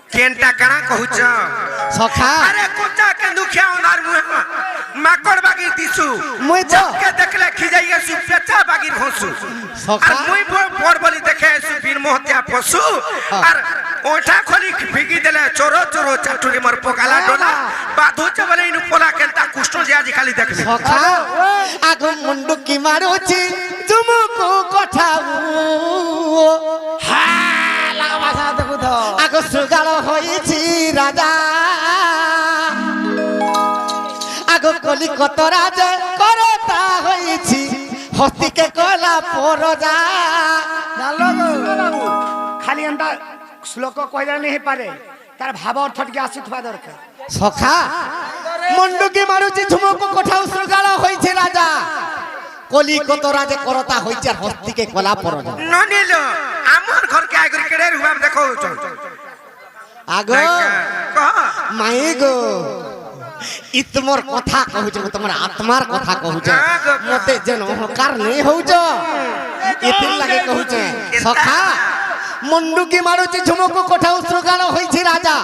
केनटा कणा कहूच सखा अरे कोचा के दुखिया उनार मुह माकड़ बागी दिसु मुई तो के देखले खिजाइए सु पेचा बागी घोसु सखा और मुई बोर बोली देखे सु बीर मोहत्या पशु और ओठा खोली फिगी देले चोरो चोरो चाटुरी मर पकाला डोला बाधु च बोले इनु पोला केनता कुष्ण जे आज खाली देखले सखा आगो मुंडू की मारुची तुमको कठाऊ हा লাগা ভাষা দেখো তো आगो सुगाल होइछि राजा आगो कलिकत राजा करता होइछि हस्ती के कला परजा জানলো বাবু খালি এন্টা শ্লোক কইরা নেই পারে তার ভাব অর্থ কি আসিতবা দরকার सखा मुंडू की मारुची तुमको कठाऊ सुगाल होइछि राजा कलिकत राजा करता होइछि हस्ती के कला परजा ननिलो हमर घर के आगर केड़े हुआ देखो आगो कह माई गो इ तुमर कथा कहूछ तुमर आत्मार कथा कहूछ मते जन अहंकार नहीं होउछ इतिन लागे कहूछ सखा मुंडू की मारुची झुमको कठाऊ श्रृगाल होइछि राजा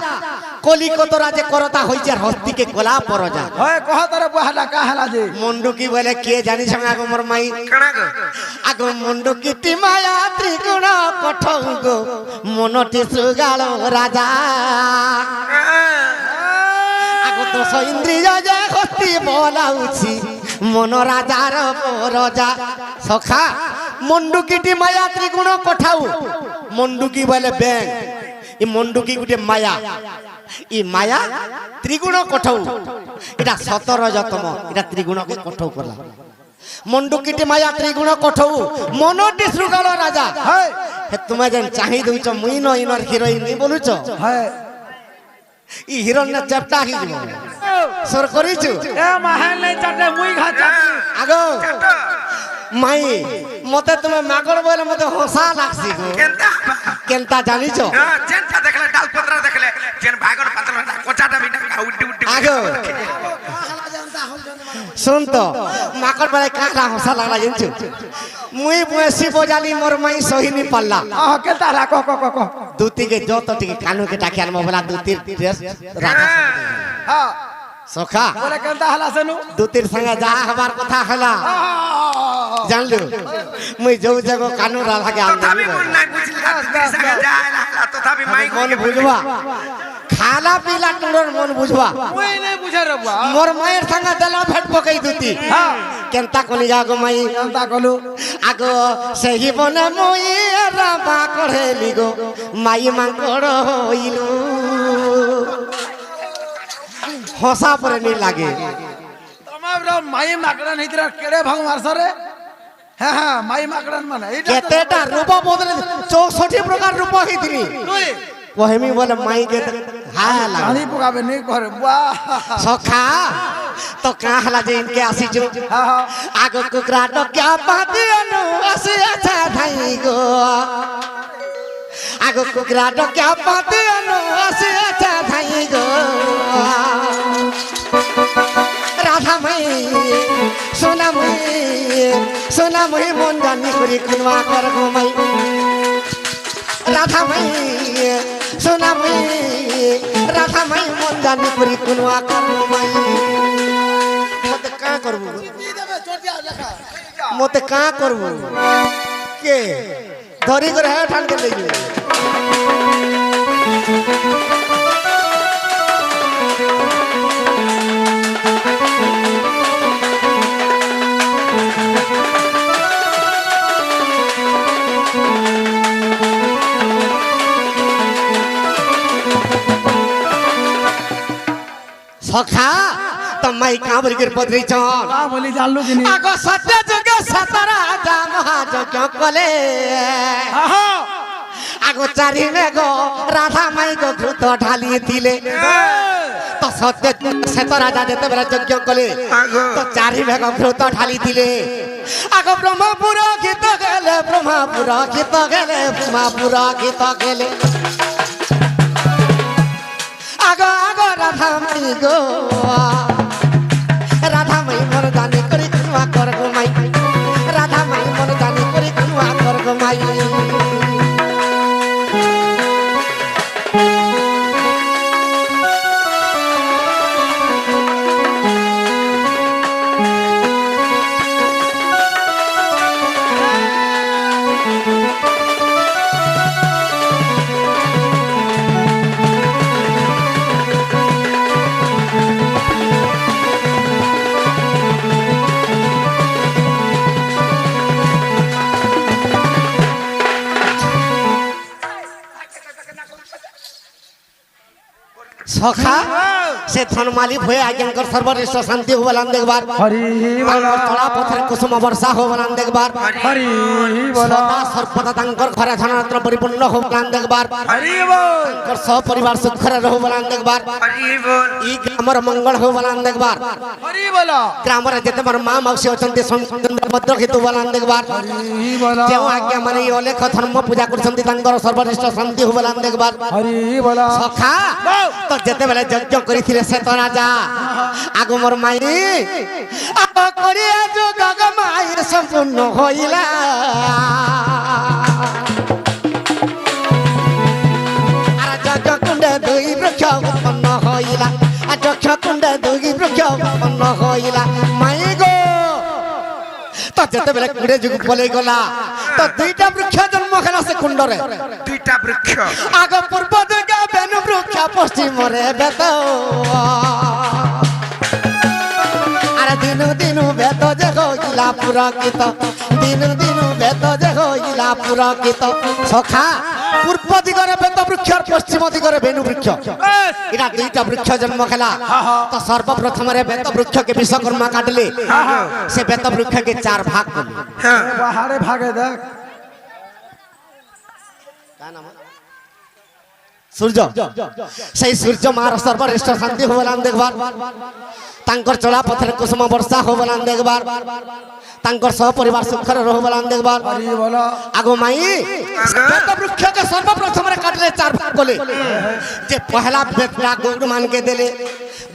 कलिकत राजे करता होइछि हस्ती के कला परजा হয় কহ তোর বহালা কাহালা যে मुंडू की बोले के जानी संग आगो मोर माई कणा गो आगो मुंडू की टिमाया त्रिगुण कठौ गो मनटी श्रृगाल राजा आगो तो इंद्रिय जे हस्ती बोलाउछि मन राजार परजा सखा मंडुकीटी माया त्रिगुण कठाऊ मंडुकी बोले बैंक इ मंडुकी गुटे माया इ माया त्रिगुण कठाऊ इटा 17 रजतम इटा त्रिगुण के कठाऊ करला मंडुकीटी माया त्रिगुण कठाऊ मनोटी श्रृगाल राजा হয় हे तुमे जन चाहि दउछ मुई न इनर हिरोइन नहीं बोलुछ হয় इ हिरोइन चेप्टा ही जीव सर करिछु এ মাহান নাই চাটে মুই ঘা চাটে आगो माई मते तुमे मागड़ बोले मते हंसा लागसी गो केनता केनता जानिछो जेनता देखले डाल पत्रा देखले जेन भागड़ पत्रा कोचाटा बिना उल्टी उल्टी आगो सुन तो माकड़ बोले काला हंसा लागला जंचु मुई बसी बजाली मोर माई सहीनी पल्ला আহ কে তারা ক ক ক ক दूती के जो तो टिके कानू के टाकियान मोबला दूती ड्रेस राखा হ্যাঁ सखा বলে কেনতা হালা সেনু दूतीर संगे जा हमार कथा हला जानलु मुई जो जगो कानू रा लागे आल तथापि मन নাই বুঝিলা সঙ্গে যায়লা তথাপি মাই मन बुझवा खाला पीला टुरर मन बुझवा মুই নাই বুঝে রে বুয়া मोर मायर संगे दला भेट पकई दूती হ্যাঁ केनता कोनी जागो माई কেনতা কলু आगो सही बने मुई राबा कढ़ेली गो माई मांगड़ होइलु हंसा पर नहीं लागे তোমার মাই মাকড়ান হিতরা কেড়ে ভাগ মারছরে হ্যাঁ হ্যাঁ মাই মাকড়ান মানে এইটা केतेटा रूप बदले 64 प्रकार रूप हितनी তুই कहमी बोले माई के हाय लागे পানি পকাবে নি করে বুয়া सखा तो कहला जे इनके आसी जो হ্যাঁ হ্যাঁ आगो कुकरा तो क्या पाती अनु आसी अच्छा धाई गो आगो कुकरा तो क्या पाती अनु आसी अच्छा धाई गो राधा मई सोना मई मन जानी करी कुनवा कर गो मई राधा मई सोना मई राधा मई मन जानी करी कुनवा कर गो मई मते का करबो मते का करबो के धरी कर है ठान के ले सखा तो माई काबर के पदरी चल কা বলি জানলু কিনি आगो सत्य जुगे सतरा जा महाजग कले হ্যাঁ হ্যাঁ आगो चारी में गो राधा माई गो घृत ढाली दिले तो सत्य सतरा जा जेते बेला यज्ञ कले तो चारी में गो घृत ढाली दिले आगो ब्रह्मपुर गीत गेले ब्रह्मपुर गीत गेले ब्रह्मपुर गीत गेले आगो आगो राधा माई गो राधा माई मोर जाने करी कुनवा कर गो माई राधा माई मोर जाने करी कुनवा कर गो माई সখা সে ধনমালি ভয়ে আজ্ঞাঙ্কর সর্বরিষ্ট শান্তি হবলান দেখবার হরি বল তাঙ্কর চলা পথরে কুসুম বর্ষা হবলান দেখবার হরি বল সদা সর্বদা তাঙ্কর ঘরে ধনরত্ন পরিপূর্ণ হবলান দেখবার হরি বল তাঙ্কর সপরিবার সুখরে রহবলান দেখবার হরি বল ই গ্রামর মঙ্গল হবলান দেখবার হরি বল গ্রামরে যেতে মোর মা মাউসী অଛନ୍ତି চন্দ্র ভদ্র হেতু বলান দেখবার হরি বল ଯେଉଁ ଆଜ୍ଞା ମାନେ ଏଇ ଅଲେଖ ଧର୍ମ ପୂଜା କରୁଛନ୍ତି ତାଙ୍କର ସର୍ବନିଷ୍ଠ ଶାନ୍ତି ହବଲାନ ଦେଖବାର ହରି ବଲ ସଖା ତ ଯେତେବେଳେ ଯଜ୍ଞ କରିଥିଲେ ସେ ତ ରାଜା ଆଗ ମୋର ମାଇ ଆଗ କରିଆ ଯୋଗ ମାଇ ସମ୍ପୂର୍ଣ୍ଣ ହୋଇଲା ଆର ଯଜ୍ଞ କୁଣ୍ଡେ ଦୁଇ ବୃକ୍ଷ ଉତ୍ପନ୍ନ ହୋଇଲା ଯକ୍ଷ କୁଣ୍ଡେ ଦୁଇ ବୃକ୍ଷ ଉତ୍ପନ୍ନ ହୋଇଲା ମାଇ ଗୋ তো যেতেবেলে কুড়ে যুগ পলাই গলা তো দুইটা বৃক্ষ জন্ম হেলা সে কুণ্ডরে দুইটা বৃক্ষ আগ পূর্ব দিকে বেনু বৃক্ষ পশ্চিমরে বেত আরে দিনু দিনু বেত যে হইলা পুরকিত দিনু দিনু বেত যে হইলা পুরকিত সখা পূর্ব দিগরে বেত বৃক্ষ আর পশ্চিম দিগরে বেনু বৃক্ষ এটা দুইটা বৃক্ষ জন্ম খেলা তো সর্বপ্রথমরে বেত বৃক্ষকে বিশ্বকর্মা কাটলে সে বেত বৃক্ষকে চার ভাগ করলে হ্যাঁ বাহারে ভাগে দেখ সূর্য সেই সূর্য মার সর্বশ্রেষ্ঠ শান্তি হবলান দেখবার তাঙ্কর চলা পথরে কুসুম বর্ষা হবলান দেখবার তাঙ্কর সহপরিবার সুখরে রহবলান দেখবার হরি বল আগো মাই বেত বৃক্ষকে সর্বপ্রথমরে কাটলে চার ভাগ করলে যে পহলা বেটা গৌর মানকে দেলে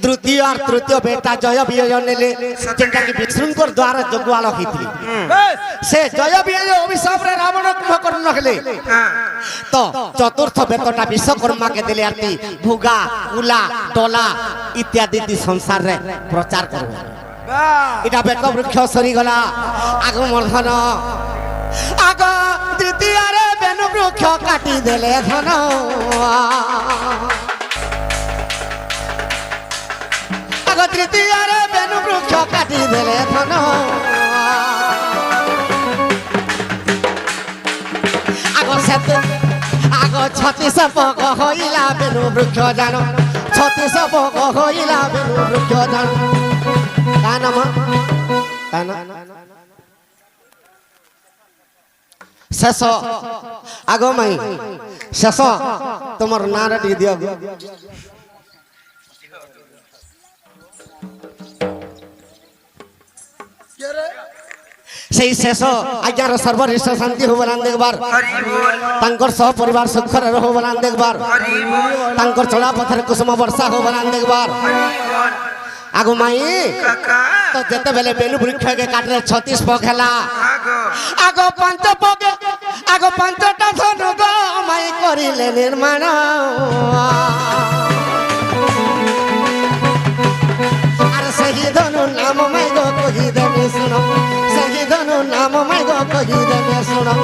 দ্বিতীয় আর তৃতীয় বেটা জয় বিজয় নেলে যেটা কি বিষ্ণুঙ্কর দ্বারা যজ্ঞাল হইতিলে সে জয় বিজয় অভিশাপরে রাবণ কুম্ভকর্ণ হেলে তো চতুর্থ বেতটা বিশ্বকর্মাকে দেলে আর কি ভুগা কুলা ডলা ইত্যাদি সংসারে প্রচার করবে এটা বেত বৃক্ষ সরিগলা আগ মর্ধন আগ তৃতীয়রে বেনু বৃক্ষ কাটি দেলে ধন আগ তৃতীয়রে বেনু বৃক্ষ কাটি দেলে ধন আগ সেত আগ 36 পক হইলা বেনু বৃক্ষ জান 36 পক হইলা বেনু বৃক্ষ জান কানাম কানা শেষ আগ মাই শেষ তোমার নাঁটা টিকে দিও সেই শেষ আজ্ঞার সর্বশ্রেষ্ঠ শান্তি হবলান দেখবার হরি বল তাঙ্কর সহ পরিবার সুখরে রহবলান দেখবার হরি বল তাঙ্কর চলা পথরে কুসুম বর্ষা হবলান দেখবার হরি বল আগো মাই কাকা তো যেতেবেলে বেনু বৃক্ষকে কাটলে 36 পক হেলা আগো আগ 5 পকে আগ 5টা ধনু গো মাই করিলে নির্মাণ আর সেই ধনু নাম মাই গো কহি দেবে শুনো সেই ধনু নাম মাই গো কহি দেবে শুনো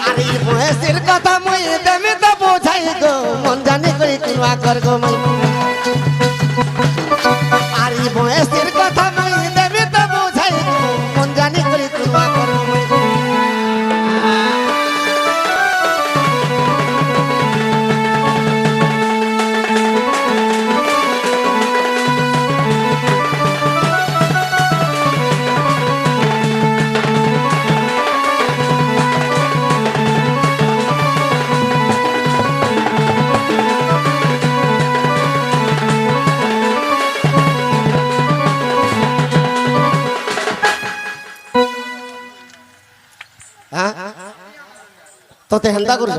আরে মহেশের কথা মই দেমি তো বোঝাই গো মন জানি কই কিনবা কর গো মাই আরে মহেশের কথা মই দেমি তো বোঝাই গো মন জানি কই কিনবা কর গো মাই তোতে হেন্দা করছ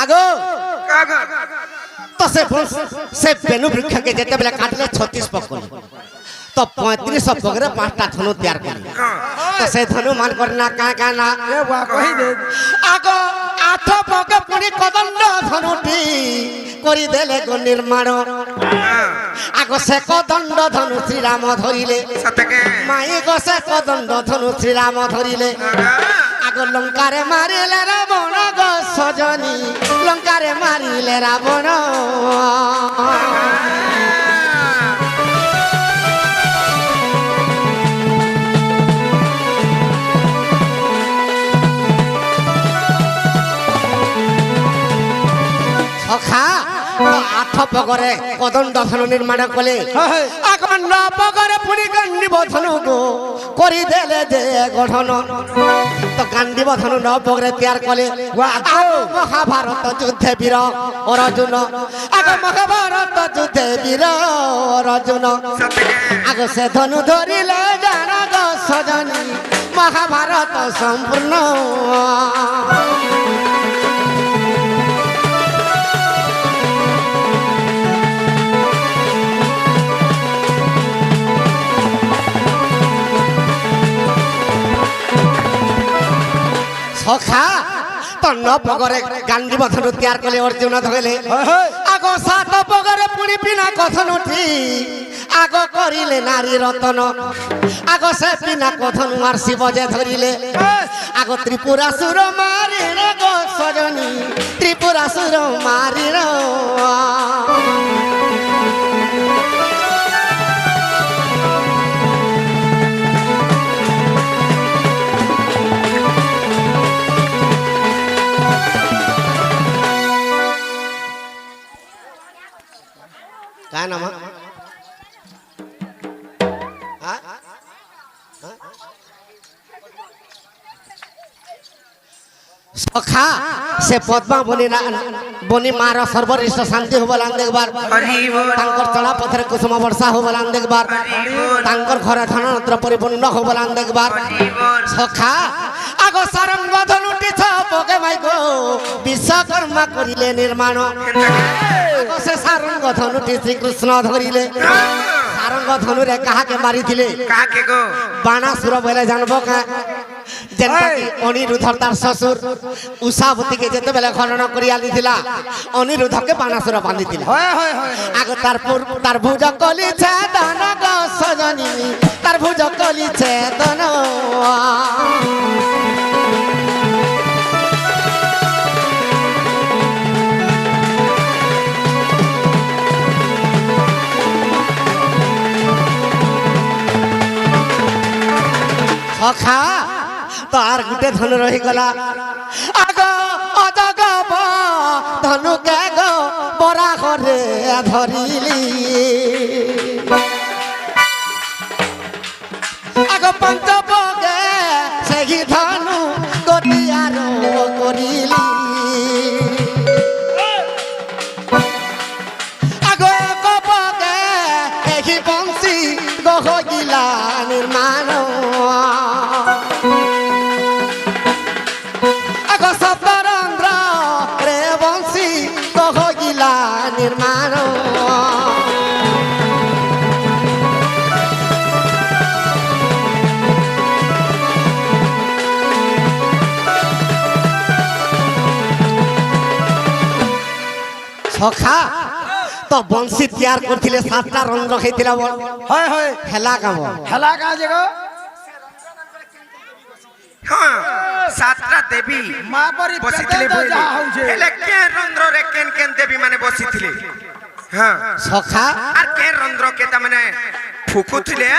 আগো কাকা তো সে বেনু বৃক্ষকে যেতেবেলে কাটলে 36 পক কলে তো 35 পকরে 5টা ধনু তৈয়ার কলে তো সে ধনু মান করে না কানা এ বা কহি দে আগো 8 পকে পুনি কদণ্ড ধনুটি করি দেলে গো নির্মাণ আগো সে কদণ্ড ধনু শ্রীরাম ধরিলে সতকে মাই গো সে কদণ্ড ধনু শ্রীরাম ধরিলে আগ লঙ্কারে মারিলে রাবণ গো সজনী লঙ্কারে মারিলে রাবণ সখা আঠ পগরে কদণ্ড ধনু নির্মাণ কলে এখন ন পগরে পুনি গান্ডিব ধনু গো করি দেলে যে গঠন তো গান্ডিব ধনু ন পগরে তৈয়ার কলে মহাভারত যুদ্ধে বীর অর্জুন আগ মহাভারত যুদ্ধে বীর অর্জুন আগ সে ধনু ধরিলে জানা গো সজনী মহাভারত সম্পূর্ণ সখা তো ন পগরে গান্ডিব ধনু তৈয়ার কলে অর্জুন ধরলে আগ সাত পগরে পুনি পিনা কথন উঠি আগ করিলে নারী রতন আগ সে পিনা কথন আর শিব যে ধরিলে আগ ত্রিপুরাসুর মারিল গো সজনী ত্রিপুরাসুর মারিল काय नाम सखा से पद्मा बनी मार सर्वरिष्ठ शांति हो बलान देखबार तांकर चला पथरे कुसुम वर्षा हो बलान देखबार तांकर घरे धनरत्न परिपूर्ण हो बलान देखबार सखा आगो सारंग धनुटी छपके माइको विश्वकर्मा करिले निर्माण आगो से सारंग धनुटी श्री कृष्ण धरिले सारंग धनुरे कहा के मारी थिले कहा के गो बाणासुर बोले जानबो का जेंता कि अनिरुद्ध तार ससुर उषावती के जेते बेले खनन करिया दिथिला अनिरुद्ध के बाणासुर बांधी थिला आगो तार भुज कली छेदन गो सजनी तार भुज कली छेदन सखा तो आर गुटे धनु रही गला आगो अजग धनु के गो बरा घरे धरिली आगो पंचपगे सेही धनु गोटियार करिली आगो एक पगे एही बंसी गहगिला निर्माण निर्माण सखा तो बंसी तैयार करथिले सातटा रंग रखैतिला बोल হয় হয় हेला का बोल খেলা কা জেগো हाँ सातटा देवी মা পরি बसिथिले পেতে যা হউছে हेले के रंध्र रे केन केन देवी माने बसिथिले हाँ सखा आर के रंध्र के त माने फुकुथिले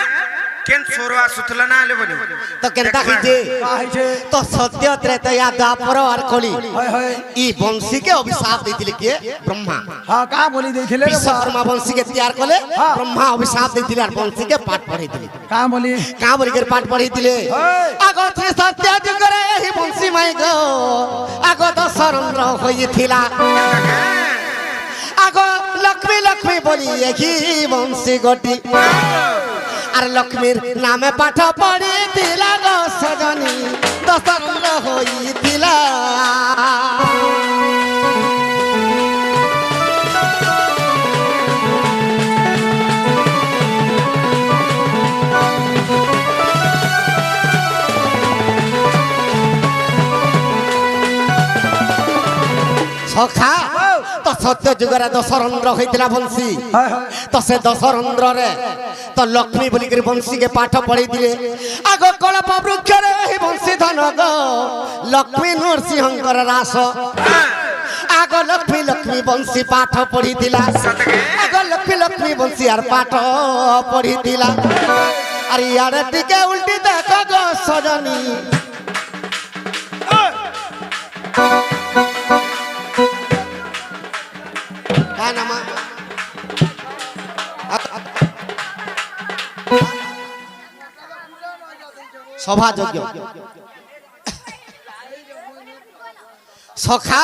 केन सोरो आसुथला ना ले बोली तो केनता कीजे কা হইছে तो सत्य त्रेतया द्वापर और कली হয় হয় ई वंशी के अभिशाप देथिले के ब्रह्मा হ্যাঁ কা বলি দেইছিলে विश्वकर्मा वंशी के तैयार कले ब्रह्मा अभिशाप देथिले और वंशी के पाठ पढ़ैथिले কা বলি का बोली के पाठ पढ़ैथिले आगो श्री सत्य जुगरे ही वंशी माई गो आगो दशरंद्र होइथिला आगो लक्ष्मी लक्ष्मी बोली एकी वंशी गोटी আর লক্ষ্মীর নামে পাঠ পড়ি দিলা গো সজনী দশরঙ্গ হইতিলা সখা তো সত্য যুগরে দশরন্দ্র হইতিলা বংশী তো সে দশরন্দ্র রে তো লক্ষ্মী বলি করে বংশী কে পাঠ পড়াই দিলে আগ কলপ বৃক্ষরে হি বংশী ধন গো লক্ষ্মী নরসিংহঙ্কর রাস আগ লক্ষ্মী লক্ষ্মী বংশী পাঠ পড়ি দিলা আগ লক্ষ্মী লক্ষ্মী বংশী আর পাঠ পড়ি দিলা আর ইয়ারে টিকে উল্টি দেখো গো সজনী সভা যজ্ঞ সখা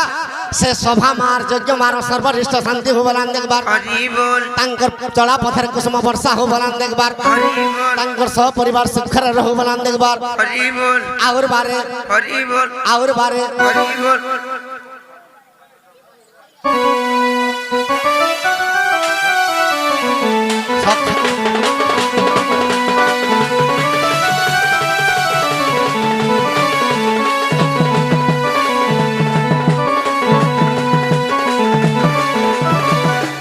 সে সভা মার যজ্ঞ মার সর্বরিষ্ট শান্তি হবলান দেখবার হরি বল তাঙ্কর চলা পথের কুসুম বর্ষা হবলান দেখবার হরি বল তাঙ্কর সহ পরিবার সুখরে রহবলান দেখবার হরি বল আউর বারে হরি বল আউর বারে হরি বল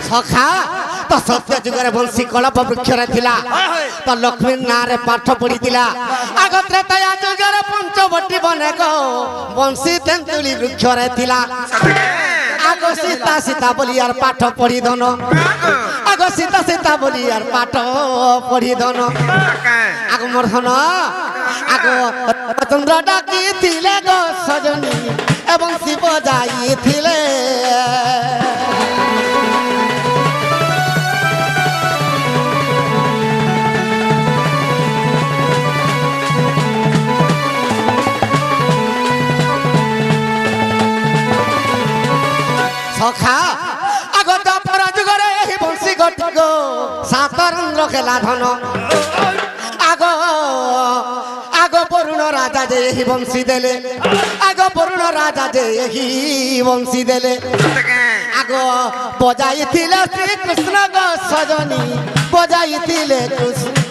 সখা তো সত্য যুগরে বংশী কলপ বৃক্ষরে থিলা তো লক্ষ্মীর নাঁরে পাঠ পড়িলা আগত্রে তয়া যুগরে পঞ্চবটী বনে গো বংশী তেঁতুলি বৃক্ষরে থিলা আগ সীতা সীতা বলি আর পাঠ পড়ি ধন আগ সীতা সীতা বলি আর পাঠ পড়ি ধন আগ মোর ধন আগ চন্দ্র ডাকিছিলে গো সজনী এবং শিব যাইছিলে সখা আগত পরাযুগরে এই বংশী গঠিক সাতরন্দ্র খেলা ধন আগ আগ বরুণ রাজা যে এই বংশী দেলে আগ বরুণ রাজা যে এই বংশী দেলে আগ বজাইছিলে শ্রীকৃষ্ণ গো সজনী বজাইছিলে কৃষ্ণ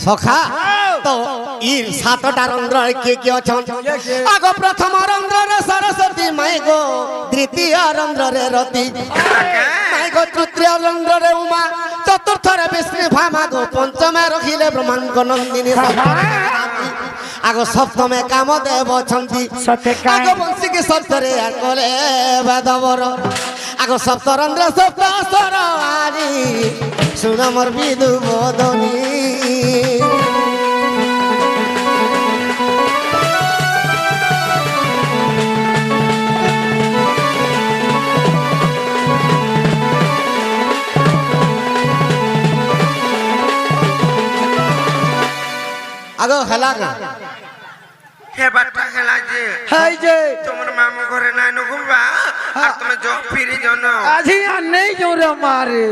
সখা তো ই সাতটা রন্ধ্র কে কে অছন আগ প্রথম রন্ধ্রে সরস্বতী মাই গো দ্বিতীয় রন্ধ্রে রতি মাই গো তৃতীয় রন্ধ্রে উমা চতুর্থরে বিষ্ণু ভামা গো পঞ্চমে রখিলে ব্রহ্মাণ্ড নন্দিনী আগ সপ্তমে কামদেব অছন্তি আগ বংশীকে সপ্তরে আর কলে বেদবর আগ সপ্তরন্ধ্র সপ্তস্বর আরি শুন মোর বিদু বদনী আগো হেলা না হে বাটা হেলা যে হাই যে তোমার মামু ঘরে নাই নগুবা আর তুমি জব ফিরে জন্য আজি আর নেই জোরে মারে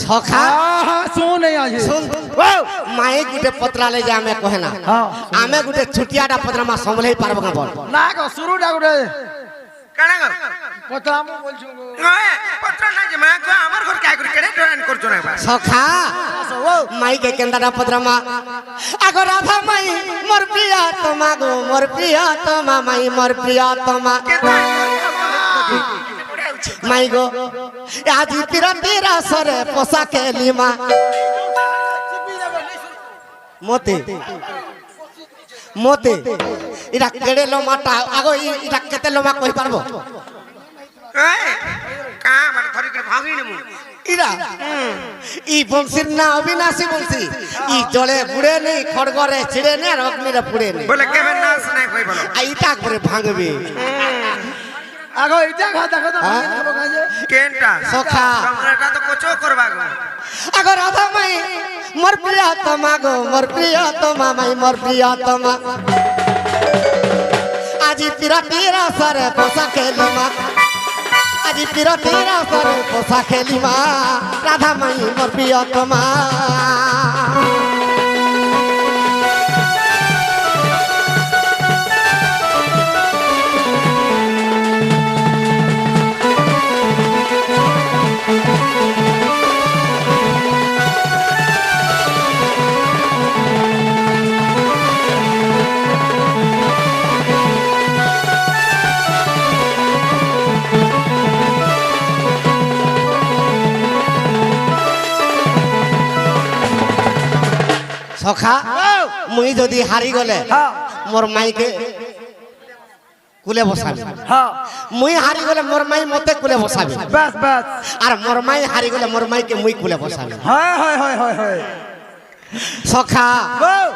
সখা শুনে আজি শুন মায়ে গুটে পত্রালে যে আমি কহে না আমি গুটে ছুটিয়াটা পত্রা মা সম্ভলেই পারবো না বল না গো শুরুটা গুটে কানা গো কথা আমি বলছো গো পত্র না যে মা গো আমার ঘর কাই করে কেড়ে টরেন করছো না বা সখা মাই কে কেন্দাটা পত্রা মা আগো রাধা মাই মোর প্রিয়া তোমা গো মোর প্রিয়া তোমা মাই মোর প্রিয়া তোমা মাই গো আজি তিরন্তি রাসরে পোশাকে লিমা মতে মতে এটা কেড়ে লোমাটা আগো এটা কেতে লোমা কই পারবো কা মানে ধরি করে ভাঙি নেমু ইরা ই বংশীর না অবিনাশী বংশী ই জলে বুড়ে নেই খড়গরে ছিড়ে নে আর অগ্নিরে পুড়ে নে বলে কেবে নাচ নাই কই বলো এইটা করে ভাঙবে আগো এটা খা দেখো তো খাবো কাজে কেনটা সখা তোমরা এটা তো কোচো করবা গো আগো রাধা মাই মোর প্রিয়া তোমা গো মোর প্রিয়া তোমা মাই মোর প্রিয়া তোমা আজি পিরাতি রাসরে পোষা খেলিমা আজি পিরাতি রাসরে পোষা খেলিমা রাধা মাই মোর প্রিয়া তোমা সখা মুই যদি হারি গলে মোর মাইকে কুলে বসাবি মুই হারি গলে মোর মাই মতে কুলে বসাবি বাস বাস আর মোর মাই হারি গলে মোর মাইকে মুই কুলে বসাবি হয় হয় হয় হয় হয় সখা বউ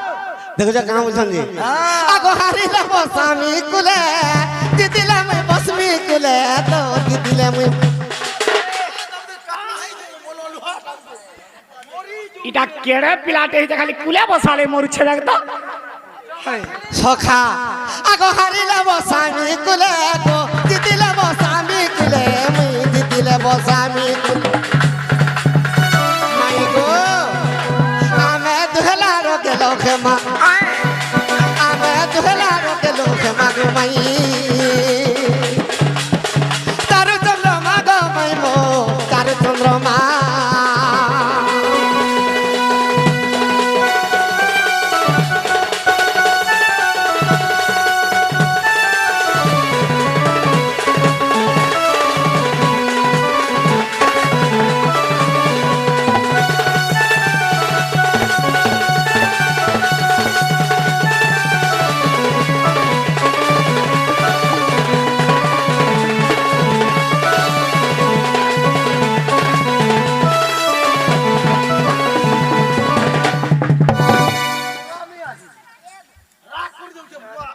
দেখুছ কেন বলছেন যে হ্যাঁ। আগ হারিলে বসামি কুলে জিতিলে মুই বসমি কুলে তো জিতিলে মুই এটা কেড়ে পিলাটে হইতে খালি কুলে বসালে মরুছে দেখতো সখা আগ হারিলে বসামি কুলে তো জিতিলে বসামি কুলে মুই জিতিলে বসামি কুলে মাই গো আমি দুহলা রোগে লোকে মা আয় আমি দুহলা রোগে লোকে মা গো মাই